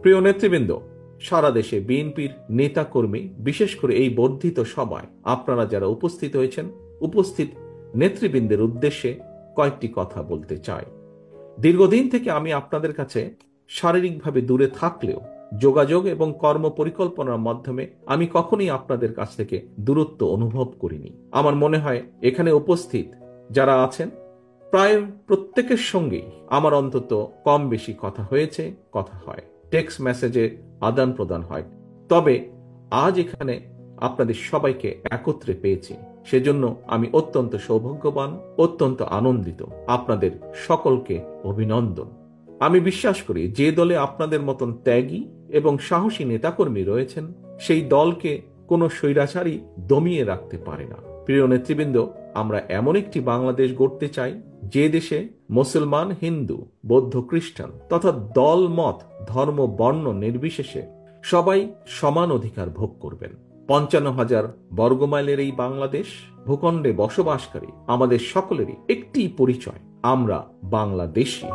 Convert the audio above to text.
প্রিয় নেতৃবৃন্দ, সারা দেশে বিএনপির নেতাকর্মী, বিশেষ করে এই বর্ধিত সভায় আপনারা যারা উপস্থিত হয়েছেন, উপস্থিত নেতৃবৃন্দের উদ্দেশ্যে কয়েকটি কথা বলতে চাই। দীর্ঘদিন থেকে আমি আপনাদের কাছে শারীরিকভাবে দূরে থাকলেও যোগাযোগ এবং কর্ম পরিকল্পনার মাধ্যমে আমি কখনোই আপনাদের কাছ থেকে দূরত্ব অনুভব করিনি। আমার মনে হয় এখানে উপস্থিত যারা আছেন প্রায় প্রত্যেকের সঙ্গেই আমার অন্তত কম বেশি কথা হয়েছে, কথা হয়, টেক্সট মেসেজে আদান প্রদান হয়। তবে আজ এখানে আপনাদের সবাইকে একত্রে পেয়েছি, সেজন্য আমি অত্যন্ত সৌভাগ্যবান, অত্যন্ত আনন্দিত। আপনাদের সকলকে অভিনন্দন। আমি বিশ্বাস করি যে দলে আপনাদের মতন ত্যাগী এবং সাহসী নেতাকর্মী রয়েছেন, সেই দলকে কোনো স্বৈরাচারী দমিয়ে রাখতে পারে না। প্রিয় নেতৃবৃন্দ, আমরা এমন একটি বাংলাদেশ গড়তে চাই যে দেশে মুসলমান, হিন্দু, বৌদ্ধ, খ্রিস্টান তথা দল, মত, ধর্ম, বর্ণ নির্বিশেষে সবাই সমান অধিকার ভোগ করবেন। ৫৫,০০০ বর্গমাইলের এই বাংলাদেশ ভূখণ্ডে বসবাসকারী আমাদের সকলেরই একটি পরিচয়, আমরা বাংলাদেশী।